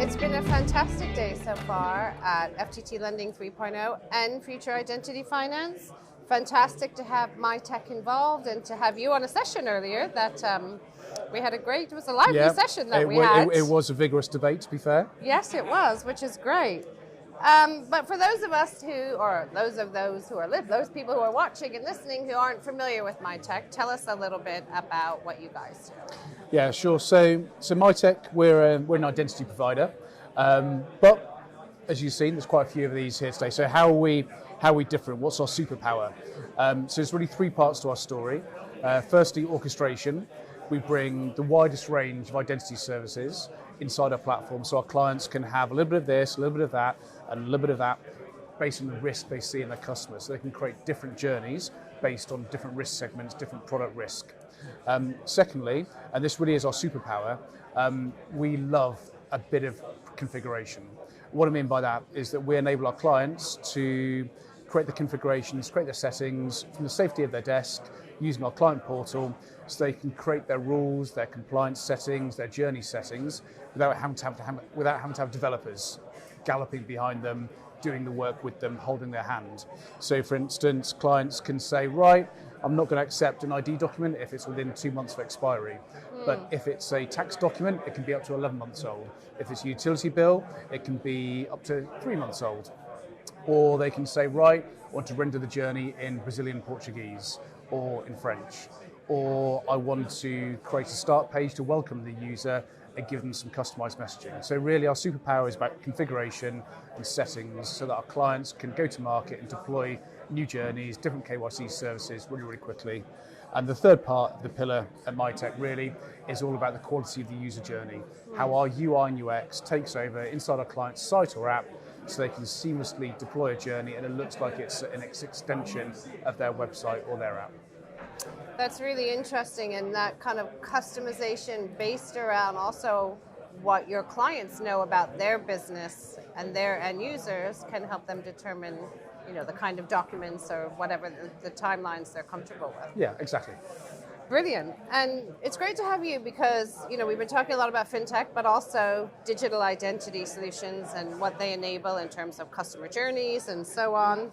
It's been a fantastic day so far at FTT Lending 3.0 and Future Identity Finance. Fantastic to have Mitek involved and to have you on a session earlier that we had it was a lively session that we had. It was a vigorous debate, to be fair. Yes, it was, which is great. But for those of us those people who are watching and listening who aren't familiar with Mitek, tell us a little bit about what you guys do. Yeah, sure. So Mitek, we're an identity provider, but as you've seen, there's quite a few of these here today. So how are we different? What's our superpower? So there's really three parts to our story. Firstly, orchestration. We bring the widest range of identity services inside our platform, so our clients can have a little bit of this, a little bit of that, and a little bit of that based on the risk they see in their customers. So they can create different journeys based on different risk segments, different product risk. Secondly, and this really is our superpower, we love a bit of configuration. What I mean by that is that we enable our clients to create the configurations, create the settings from the safety of their desk using our client portal, so they can create their rules, their compliance settings, their journey settings without having to have developers galloping behind them, doing the work with them, holding their hand. So for instance, clients can say, right, I'm not going to accept an ID document if it's within 2 months of expiry. But if it's a tax document, it can be up to 11 months old. If it's a utility bill, it can be up to 3 months old. Or they can say, right, I want to render the journey in Brazilian Portuguese or in French. Or I want to create a start page to welcome the user and give them some customized messaging. So really our superpower is about configuration and settings so that our clients can go to market and deploy new journeys, different KYC services really, really quickly. And the third part of the pillar at Mitek really is all about the quality of the user journey, how our UI and UX takes over inside our client's site or app so they can seamlessly deploy a journey and it looks like it's an extension of their website or their app. That's really interesting, and that kind of customization based around also what your clients know about their business and their end users can help them determine, the kind of documents or whatever the timelines they're comfortable with. Yeah, exactly. Brilliant. And it's great to have you because, we've been talking a lot about fintech, but also digital identity solutions and what they enable in terms of customer journeys and so on.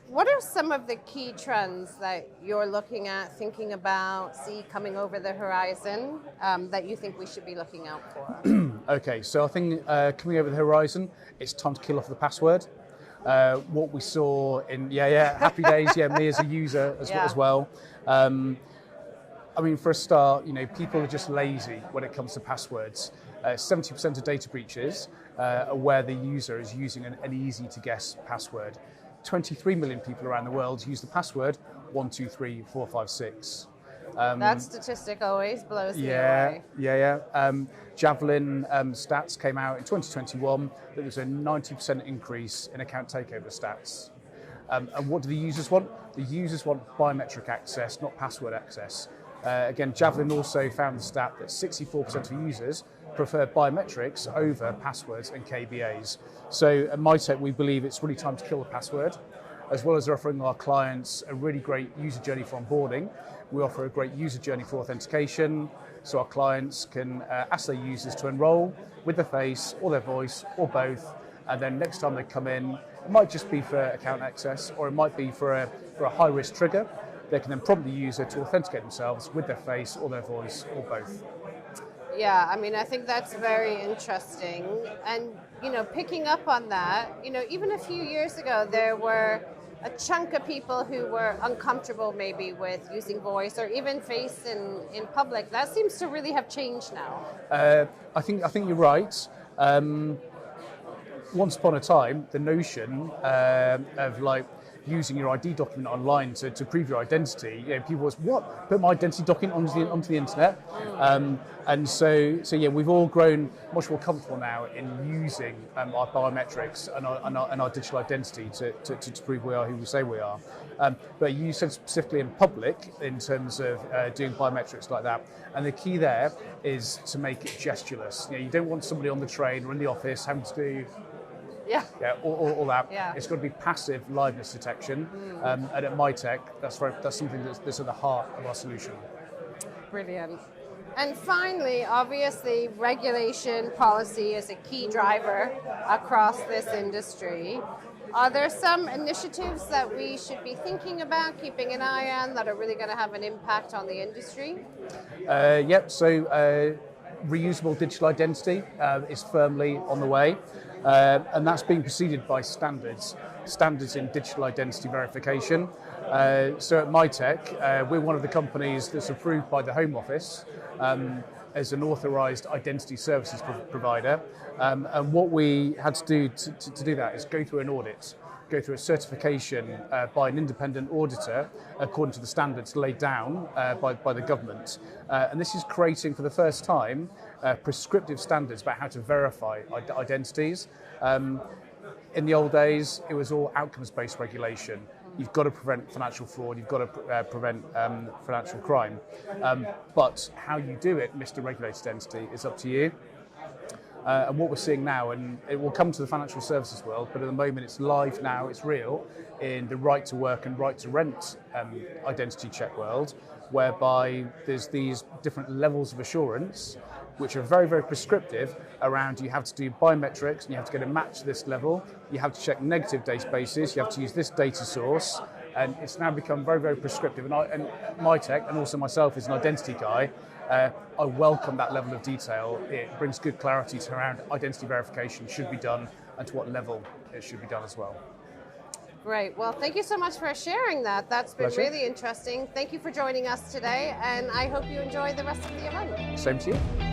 What are some of the key trends that you're looking at, thinking about, see coming over the horizon that you think we should be looking out for? Okay, so I think coming over the horizon, it's time to kill off the password. What we saw in, happy days, me as a user as well. For a start, people are just lazy when it comes to passwords. 70% of data breaches are where the user is using an easy to guess password. 23 million people around the world use the password 123456. That statistic always blows me away. Javelin stats came out in 2021 that there was a 90% increase in account takeover stats. And what do the users want? The users want biometric access, not password access. Again, Javelin also found the stat that 64% of users prefer biometrics over passwords and KBAs. So at Mitek, we believe it's really time to kill the password. As well as offering our clients a really great user journey for onboarding, we offer a great user journey for authentication, so our clients can ask their users to enroll with their face or their voice or both, and then next time they come in, it might just be for account access or it might be for a high-risk trigger. They can then prompt the user to authenticate themselves with their face or their voice or both. Yeah, I think that's very interesting. And, picking up on that, even a few years ago, there were a chunk of people who were uncomfortable maybe with using voice or even face in public. That seems to really have changed now. I think you're right. Once upon a time, the notion of using your ID document online to prove your identity, people was, what? Put my identity document onto the internet? And so we've all grown much more comfortable now in using our biometrics and our digital identity to prove we are who we say we are. But you said specifically in public in terms of doing biometrics like that. And the key there is to make it gestureless. You don't want somebody on the train or in the office having to do all that. Yeah. It's got to be passive liveness detection. And at Mitek, that's something that's at the heart of our solution. Brilliant. And finally, obviously, regulation policy is a key driver across this industry. Are there some initiatives that we should be thinking about, keeping an eye on, that are really going to have an impact on the industry? Yep, so reusable digital identity is firmly on the way, and that's being preceded by standards in digital identity verification. So at Mitek, we're one of the companies that's approved by the Home Office as an authorised identity services provider. And what we had to do to do that is go through an audit, go through a certification by an independent auditor according to the standards laid down by the government. And this is creating, for the first time, prescriptive standards about how to verify identities. In the old days, it was all outcomes-based regulation. You've got to prevent financial fraud, you've got to prevent financial crime. But how you do it, Mr. Regulated Entity, is up to you. And what we're seeing now, and it will come to the financial services world, but at the moment it's live now, it's real, in the right to work and right to rent identity check world, whereby there's these different levels of assurance which are very, very prescriptive around you have to do biometrics and you have to get a match to this level, you have to check negative databases, you have to use this data source, and it's now become very, very prescriptive. And Mitek, and also myself as an identity guy, I welcome that level of detail. It brings good clarity to around identity verification should be done and to what level it should be done as well. Great. Well, thank you so much for sharing that. That's been Pleasure. really interesting. Thank you for joining us today, and I hope you enjoy the rest of the event. Same to you.